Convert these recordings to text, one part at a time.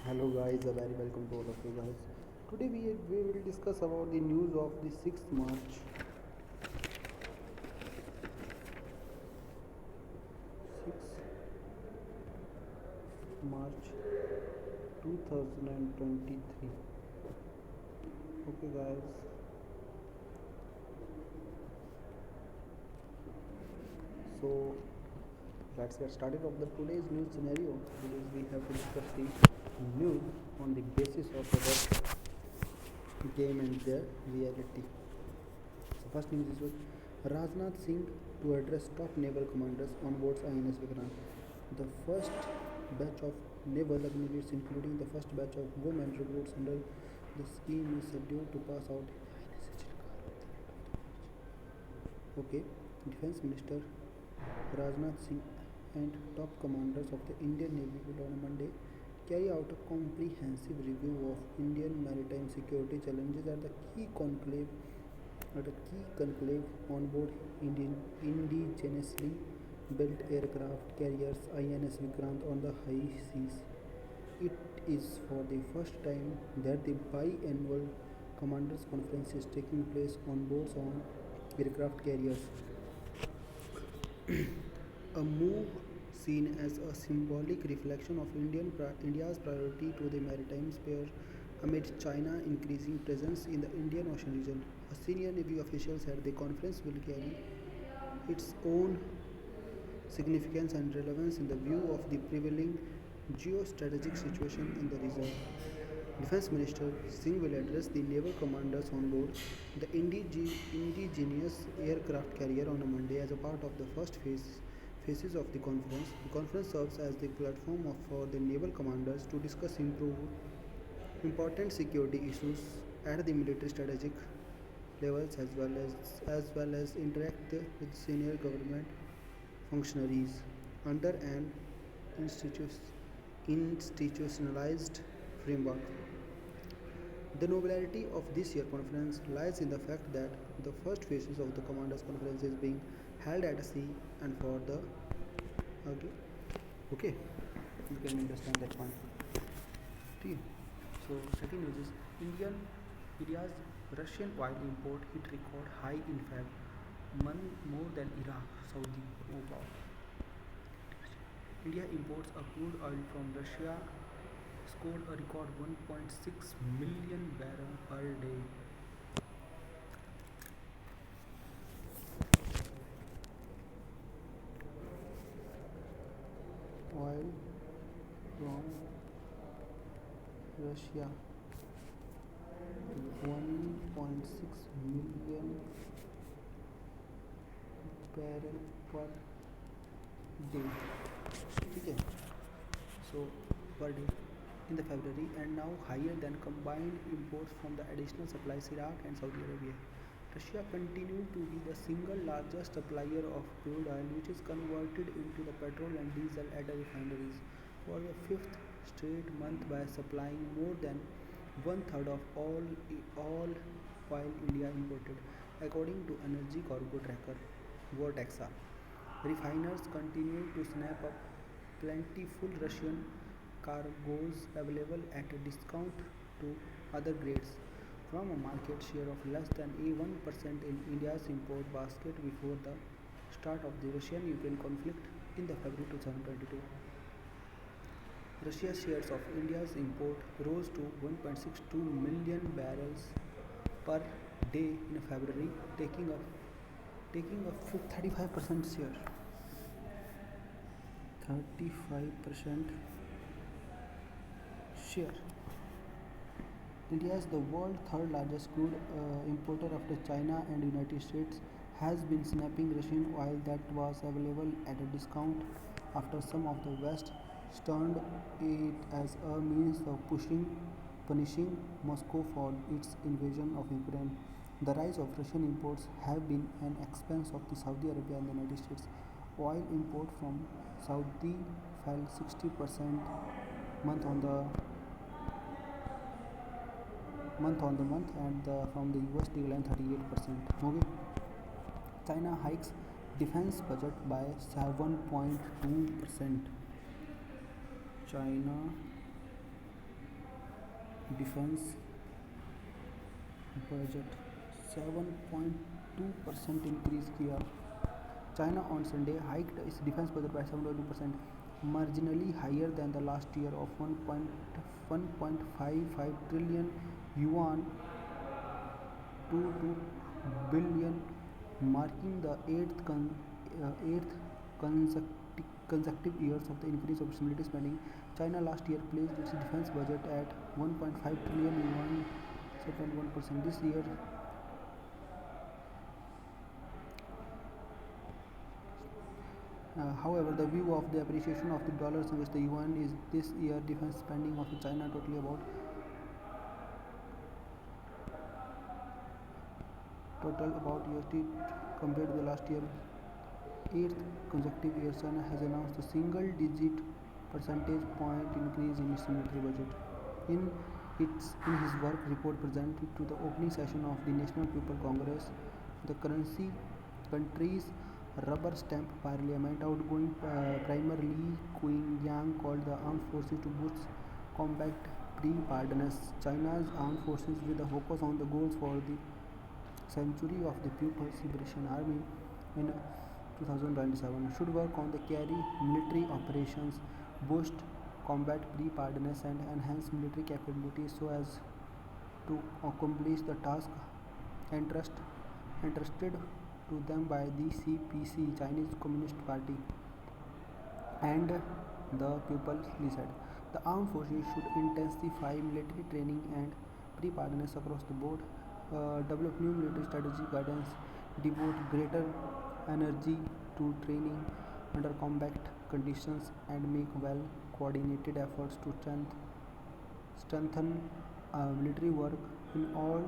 Hello guys, a very welcome to all of you guys. Today we will discuss about the news of the 6th March, 6th March 2023. Okay guys, so let's get started of the today's news scenario. Today we have to discuss the news on the basis of our game and their reality. So first news is with Rajnath Singh to address top naval commanders on board INS Vikrant. The first batch of naval agniveers, including the first batch of women recruits under the scheme, is scheduled to pass out. Okay, Defense Minister Rajnath Singh and top commanders of the Indian Navy will on Monday carry out a comprehensive review of Indian maritime security challenges at a key conclave on board indigenously built aircraft carriers INS Vikrant on the high seas. It is for the first time that the biannual commanders conference is taking place on boards on aircraft carriers, a move seen as a symbolic reflection of India's priority to the maritime sphere amid China's increasing presence in the Indian Ocean region. A senior Navy official said the conference will carry its own significance and relevance in the view of the prevailing geostrategic situation in the region. Defense Minister Singh will address the naval commanders on board the indigenous aircraft carrier on a Monday as a part of the phases of the conference. The conference serves as the platform for the naval commanders to discuss important security issues at the military strategic levels as well as interact with senior government functionaries under an institutionalized framework. The novelty of this year's conference lies in the fact that the first phases of the Commanders' Conference is being held at sea and for the okay, okay, you can understand that one. Okay. So second news is India's Russian oil import hit record high in fact more than Iraq, Saudi. Oh wow. India imports of crude oil from Russia scored a record 1.6 million barrels per day. Oil from Russia, 1.6 million barrel per day. Okay, so per day in the February and now higher than combined imports from the additional supplies Iraq and Saudi Arabia. Russia continued to be the single largest supplier of crude oil, which is converted into the petrol and diesel at the refineries for the fifth straight month by supplying more than one third of all oil India imported, according to Energy Cargo Tracker Vortexa. Refiners continue to snap up plentiful Russian cargoes available at a discount to other grades, from a market share of less than a 1% in India's import basket before the start of the Russian-Ukraine conflict in the February 2022. Russia's shares of India's import rose to 1.62 million barrels per day in February, taking a 35% share. 35% share. India is the world's third largest crude importer after China and United States, has been snapping Russian oil that was available at a discount after some of the West turned it as a means of punishing Moscow for its invasion of Ukraine. The rise of Russian imports have been an expense of the Saudi Arabia and the United States. Oil import from Saudi fell 60% month on the month and from the US declined 38%. Okay. China hikes defense budget by 7.2%. China defense budget 7.2% increase किया. China on Sunday hiked its defense budget by 7.2%, marginally higher than the last year of 1.55 trillion yuan to 2 billion, marking the eighth consecutive years of the increase of its military spending. China last year placed its defense budget at 1.5 trillion yuan, 7.1%. This year, however, the view of the appreciation of the dollar against the yuan is this year defense spending of China totally about USD compared to the last year. Eighth consecutive year, China has announced a single-digit percentage point increase in its military budget. In his work report presented to the opening session of the National People Congress, the country's rubber stamp parliament, outgoing Premier Lee Kuan-yew called the armed forces to boost combat preparedness. China's armed forces, with a focus on the goals for the century of the People's Liberation Army in 2027, should work on the carry military operations, boost combat preparedness, and enhance military capabilities so as to accomplish the task entrusted to them by the CPC, Chinese Communist Party, and the People's Lee said. The armed forces should intensify military training and preparedness across the board, develop new military strategy guidance, devote greater energy to training under combat conditions, and make well coordinated efforts to strengthen military work in all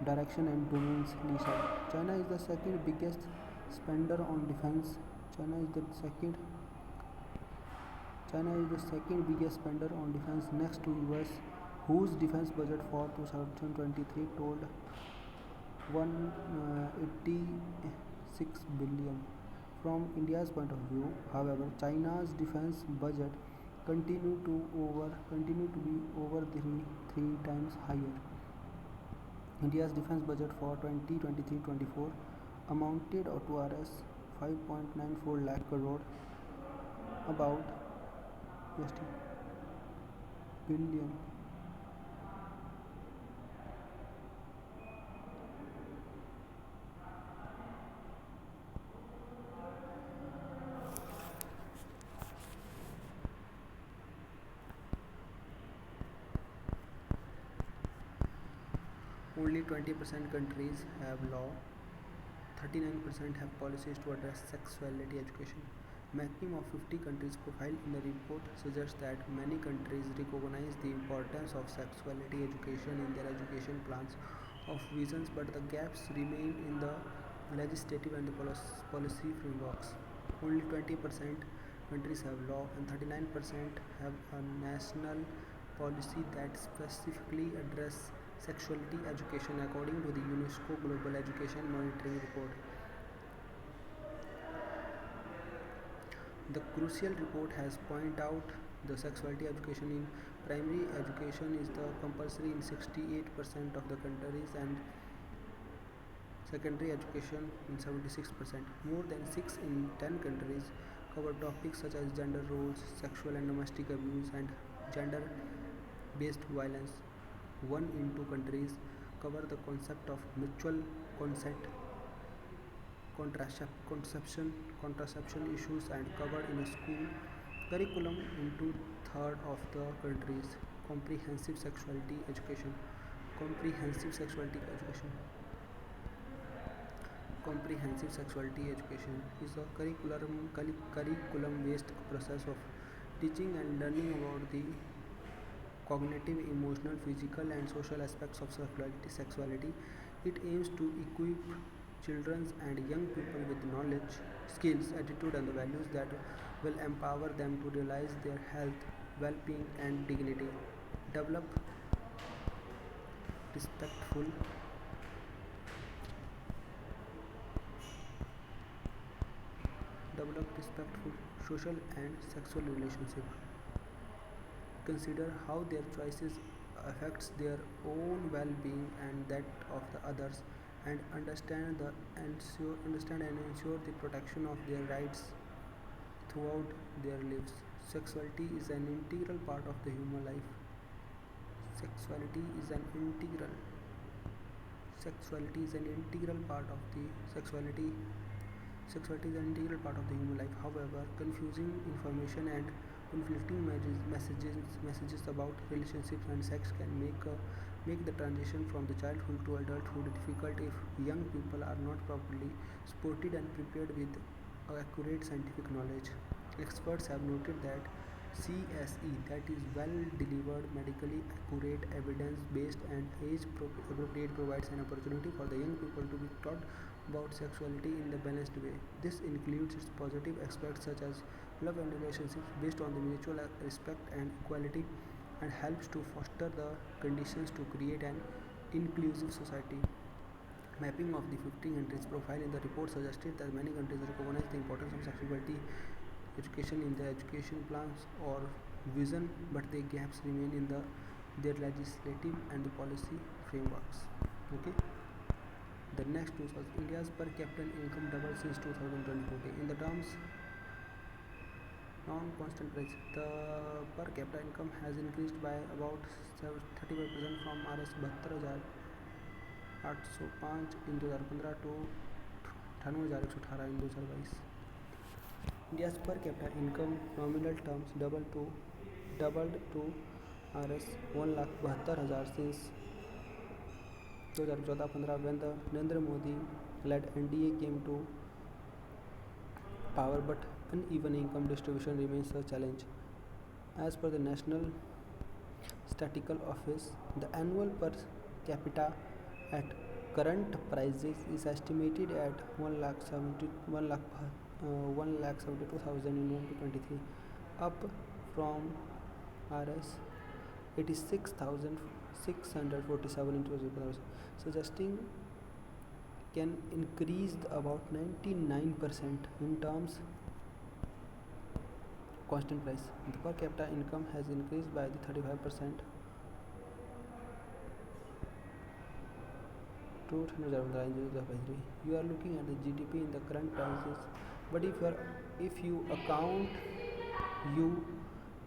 direction and domains, Lee said. China is the second biggest spender on defense. China is the second China is the second biggest spender on defense next to US, whose defense budget for 2023 totaled 186 billion. From India's point of view, however, China's defense budget continue to be over three times higher. India's defense budget for 2023-24 amounted to Rs 5.94 lakh crore, about USD billion. Only 20% countries have law, 39% have policies to address sexuality education. Maximum of 50 countries profiled in the report suggests that many countries recognize the importance of sexuality education in their education plans of visions, but the gaps remain in the legislative and the policy frameworks. Only 20% countries have law and 39% have a national policy that specifically address sexuality education, according to the UNESCO Global Education Monitoring Report. The crucial report has pointed out the sexuality education in primary education is the compulsory in 68% of the countries and secondary education in 76%. More than 6 in 10 countries cover topics such as gender roles, sexual and domestic abuse, and gender based violence. 1 in 2 countries cover the concept of mutual consent, contraception issues, and covered in a school curriculum in 2/3 of the countries. Comprehensive sexuality education. Comprehensive sexuality education. Comprehensive sexuality education is a curriculum-based process of teaching and learning about the cognitive, emotional, physical, and social aspects of sexuality. It aims to equip children and young people with knowledge, skills, attitude, and the values that will empower them to realize their health, well-being, and dignity. Develop respectful social and sexual relationship. Consider how their choices affects their own well-being and that of the others, and understand and ensure the protection of their rights throughout their lives. Sexuality is an integral part of the human life. Sexuality is an integral. Sexuality is an integral part of the sexuality. Sexuality is an integral part of the human life. However, confusing information and conflicting messages about relationships and sex can make the transition from the childhood to adulthood difficult if young people are not properly supported and prepared with accurate scientific knowledge. Experts have noted that CSE, that is well delivered, medically accurate, evidence based, and age appropriate, provides an opportunity for the young people to be taught about sexuality in the balanced way. This includes its positive aspects such as love and relationships based on the mutual respect and equality, and helps to foster the conditions to create an inclusive society. Mapping of the 15 countries profile in the report suggested that many countries recognize the importance of sexuality education in their education plans or vision, but the gaps remain in their legislative and the policy frameworks. Okay. The next news was India's per capita income doubled since 2020. In the terms non-constant price, the per capita income has increased by about 35% from Rs 72,805 in 2015 to 98,118 in 2022. India's per capita income nominal terms doubled to Rs 1,72,000 since 2014-15 when the Narendra Modi led NDA came to power, but uneven income distribution remains a challenge. As per the National Statistical Office, the annual per capita at current prices is estimated at 1,72,000 in 2023, up from Rs 86,647 in 2000, suggesting can increase about 99% in terms constant price. The per capita income has increased by the 35% to 2023. You are looking at the GDP in the current prices, but if you account you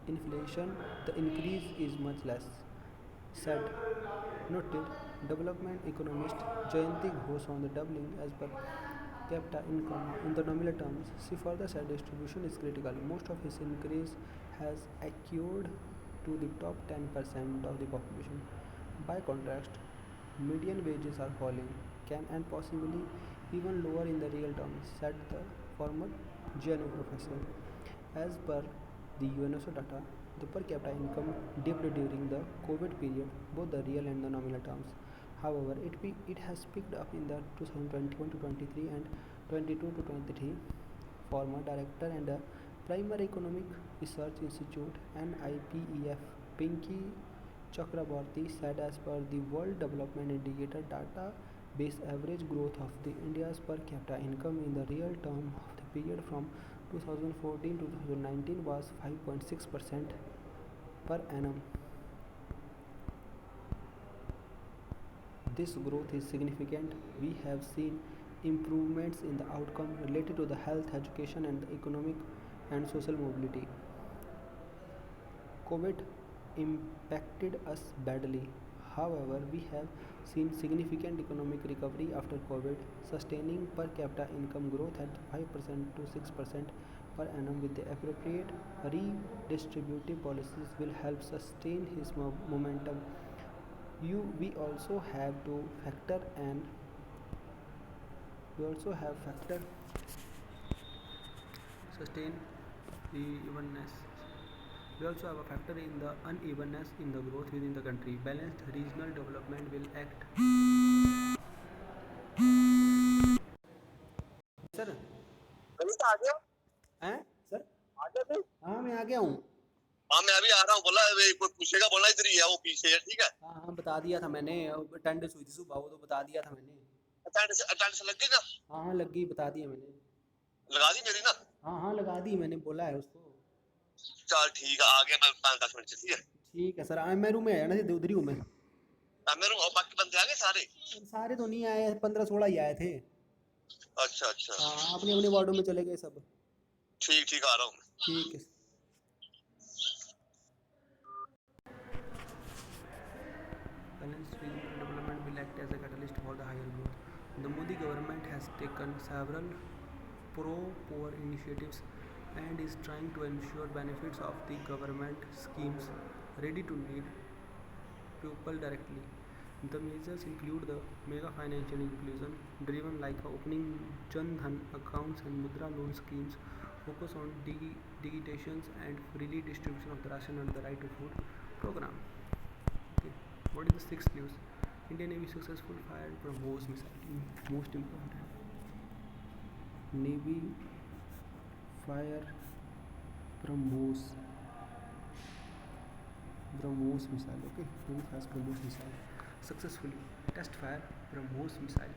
inflation, the increase is much less, said noted development economist Jayanti Ghosh on the doubling as per capita income in the nominal terms. She further said distribution is critical. Most of his increase has accrued to the top 10% of the population. By contrast, median wages are falling, can and possibly even lower in the real terms, said the former GNU professor. As per the UNESCO data, the per capita income dipped during the COVID period, both the real and the nominal terms. However, it has picked up in the 2021 to 23 and 22 to 23. Former director and the Primary Economic Research Institute (NIPEF) Pinky Chakraborty said as per the World Development Indicator data base average growth of the India's per capita income in the real term of the period from 2014 to 2019 was 5.6% per annum. This growth is significant. We have seen improvements in the outcome related to the health, education, and the economic and social mobility. COVID impacted us badly. However, we have seen significant economic recovery after COVID, sustaining per capita income growth at 5% to 6% per annum with the appropriate redistributive policies will help sustain his momentum. We also have to factor and we also have factor sustain the evenness. We also have a factor in the unevenness in the growth within the country. Balanced regional development will act. Sir Ravi तो आ गया हैं sir आ गया तू हाँ मैं आ गया हूँ हाँ मैं अभी आ रहा हूँ बोला कोई पूछेगा बोलना इधर ही है वो पीछे है ठीक है हाँ हाँ बता दिया था मैंने अटेंडेंस हुई थी सुबह वो तो बता दिया था मैंने अटेंडेंस लग गई ना हाँ हाँ लग गई बता दिया मैंने लगा दी मेरी ना हाँ हाँ लगा दी मैंने बोला है उसको चल ठीक है आ गया मैं 5-10 मिनट से ठीक है ठीक है सर, मैं रूम में आया ना, सीधे उधर ही हूँ मैं। मेरे और बाकी बंदे आ गए सारे? सारे तो नहीं आए, 15-16 ही आए थे। अच्छा अच्छा। हाँ, अपने अपने वार्डों में चले गए सब। ठीक ठीक, आ रहा हूँ। ठीक है। Balanced regional development will act as a catalyst for the higher growth. The Modi government has taken several pro-poor initiatives and is trying to ensure benefits of the government schemes ready to need people directly. The measures include the mega financial inclusion driven like opening Jan Dhan accounts and Mudra loan schemes, focus on digitations and freely distribution of the ration and the right to food program. Okay. What is the sixth news? Indian Navy successful fired BrahMos missile. Most important. Navy fire BrahMos missile. Okay. Navy fires BrahMos missile successfully. Test fire BrahMos missile.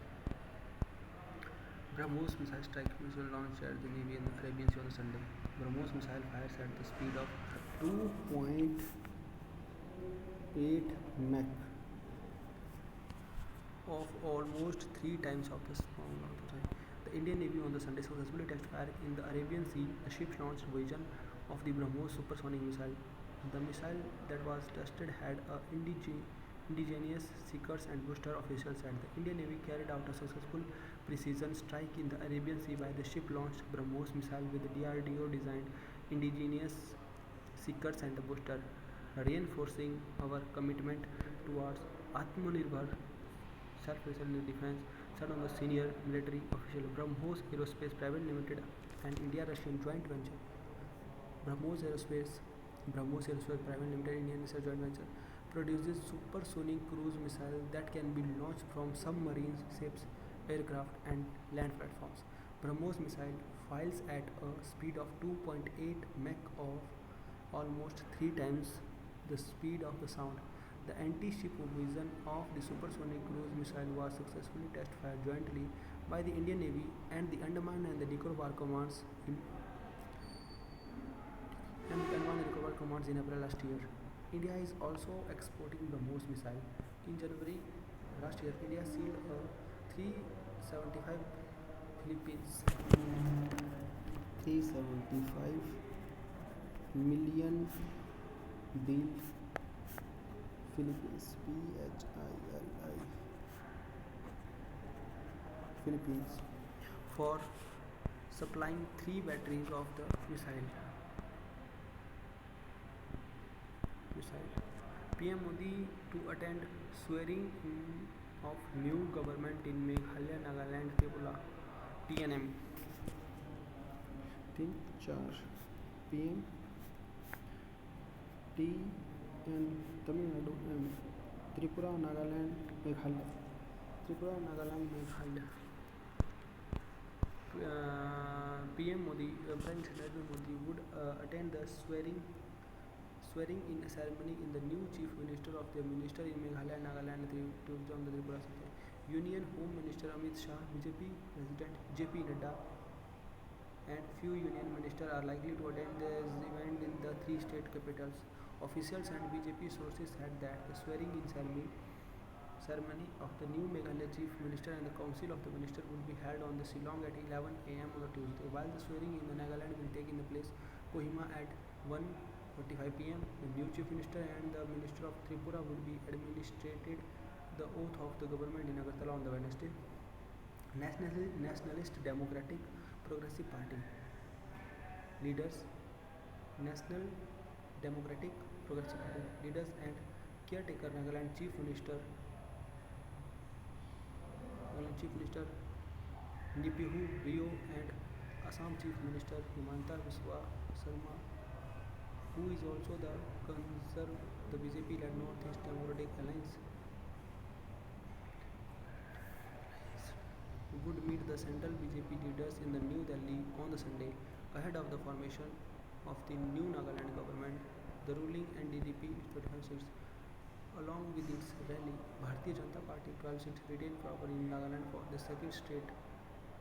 BrahMos missile strike missile launched at the Navy in the Arabian Sea on Sunday. BrahMos missile fires at the speed of 2.8 Mach of almost 3 times of the sound of the time. The Indian Navy on the Sunday successfully test fire in the Arabian Sea the ship's launched version of the BrahMos supersonic missile. The missile that was tested had a indigenous seekers and booster. Officials said the Indian Navy carried out a successful precision strike in the Arabian Sea by the ship launched BrahMos missile with the DRDO designed indigenous seekers and the booster, reinforcing our commitment towards Atmanirbhar self-reliant defense, said on the senior military official. BrahMos Aerospace Private Limited, an India-Russian joint venture. BrahMos Aerospace Private Limited, Indian research joint venture, produces supersonic cruise missile that can be launched from submarines, ships, aircraft, and land platforms. BrahMos missile files at a speed of 2.8 Mach of almost 3 times the speed of the sound. The anti-ship version of the supersonic cruise missile was successfully test fired jointly by the Indian Navy and the Andaman and the Nicobar Commands in April last year. India is also exporting BrahMos missile. In January last year, India sealed a 375 Philippines 375 million deal Philippines Philippines for supplying 3 batteries of the missile. PM Modi to attend swearing in of new government in Meghalaya, Nagaland, Tripura. TNM. 3-4 PM TN Tamil Nadu M Tripura, Nagaland, Meghalaya. Tripura, Nagaland, Meghalaya. PM Modi, Prime Minister Narendra Modi would attend the swearing in ceremony in the new Chief Minister of the Minister in Meghalaya, Nagaland, on the Tripura City. Union Home Minister Amit Shah, BJP President JP Nadda, and few union ministers are likely to attend this event in the 3 state capitals. Officials and BJP sources said that the swearing in ceremony of the new Meghalaya Chief Minister and the Council of the Minister will be held on the Shillong at 11 am on the Tuesday, while the swearing in the Nagaland will take in the place Kohima at 1:45 pm. The new Chief Minister and the Minister of Tripura will be administered the oath of the government in Agartala on the Wednesday. Nationalist Democratic Progressive Party leaders, National Democratic Progressive Party leaders and caretaker Nagaland Chief Minister Nipihu Rio and Assam Chief Minister Himanta Biswa Sarma, who is also the BJP-led North-East Democratic Alliance, would meet the central BJP leaders in the New Delhi on the Sunday ahead of the formation of the new Nagaland government. The ruling NDDP 25 seats, along with its rally, Bharatiya Janata Party 12 seats retained power in Nagaland for the second straight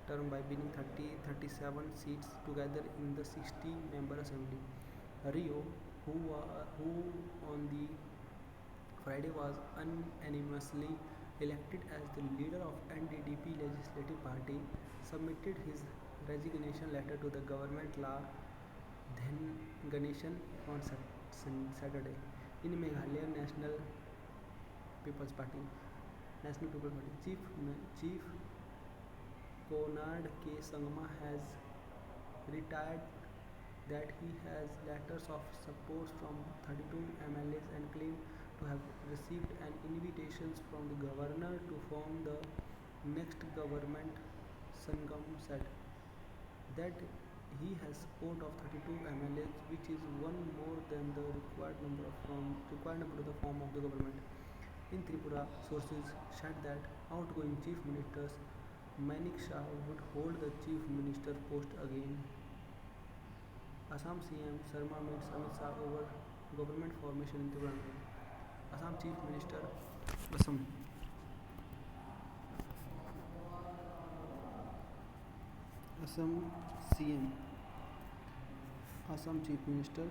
term by winning 37 seats together in the 60-member assembly. Rio who on the Friday was unanimously elected as the leader of NDDP Legislative Party, submitted his resignation letter to the government law then Ganeshan on Saturday. In Meghalaya People's Party, National People's Party Chief Konark K. Sangma has retired that he has letters of support from 32 MLAs and claimed to have received an invitation from the governor to form the next government. Sangam said that he has support of 32 MLAs, which is one more than the required number to the form of the government. In Tripura, sources said that outgoing Chief Minister Manik Shah would hold the Chief Minister post again. Assam CM Sharma meets Amit Shah over government formation in Tripura. Assam Chief Minister Assam CM Assam Chief Minister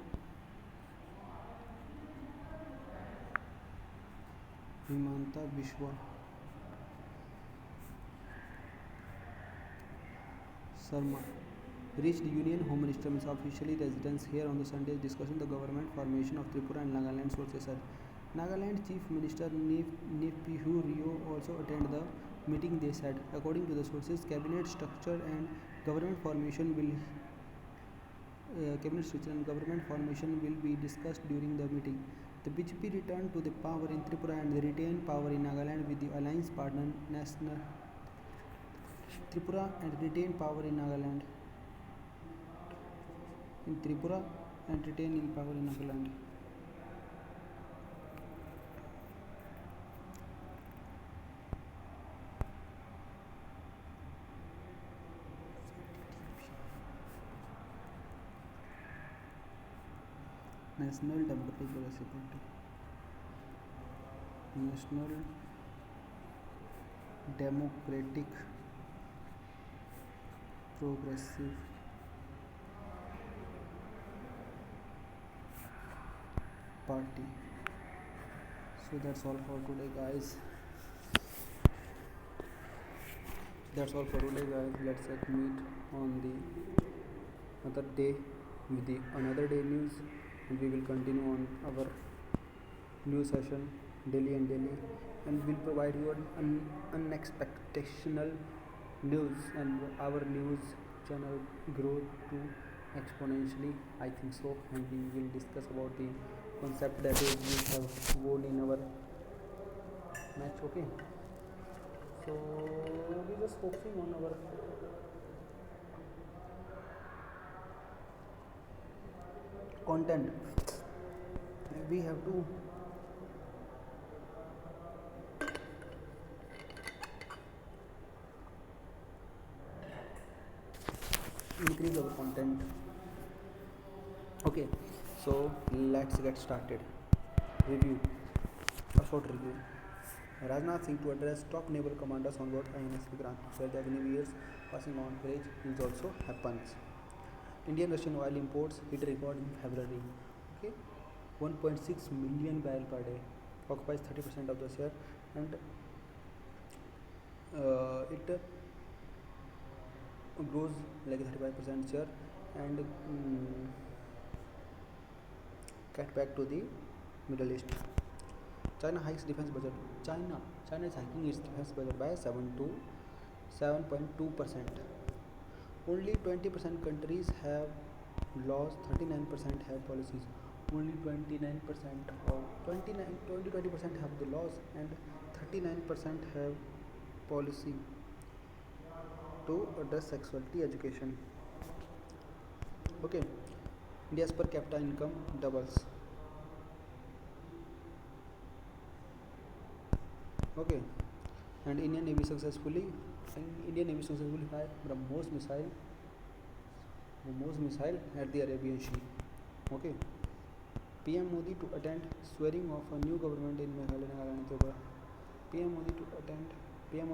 Himanta Biswa Sharma reached Union Home Minister's officially residence here on the Sunday discussing the government formation of Tripura and Nagaland, sources said. Nagaland Chief Minister Nepihu Rio also attended the meeting, they said. According to the sources, cabinet structure and government formation will be discussed during the meeting. The BJP returned to the power in Tripura and retained power in Nagaland with the alliance partner National Tripura and retained power in Nagaland. In Tripura and retaining power in Nagaland. National Democratic Progressive Party. National Democratic Progressive Party. So that's all for today, guys. Let's meet on the other day with the another day news, and we will continue on our news session daily, and we'll provide you an unexpected news, and our news channel grow to exponentially, I think so, and we will discuss about the concept that is we have won in our match. Okay, so we're just focusing on our content. We have to increase our content. Okay, so let's get started. A short review. Rajnath Singh to address top naval commanders on board INS Vikrant, where the Agni years passing on bridge is also happens. Indian Russian oil imports hit record in February. Okay, 1.6 million barrel per day, occupies 30% of the share, and it grows like 35% share, and get back to the Middle East. China hikes defense budget. China is hiking its defense budget by 7.2%. Only 20% countries have laws, 39% have policies. Only 20% have the laws, and 39% have policy to address sexuality education. Okay, India's per capita income doubles. Okay, and Indian Navy successfully fired BrahMos missile at the Arabian Sea. Okay, PM Modi to attend swearing of a new government in Meghalaya, Nagaland, and Tripura. PM Modi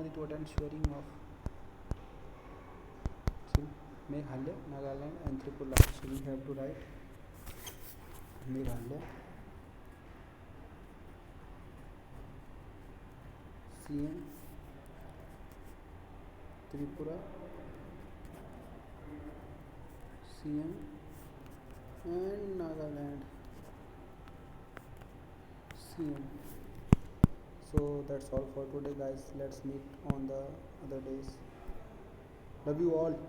to attend swearing of Meghalaya, Nagaland, and Tripura. So we have to write Meghalaya, CM, Tripura, CM, and Nagaland, CM. So that's all for today, guys. Let's meet on the other days. Love you all.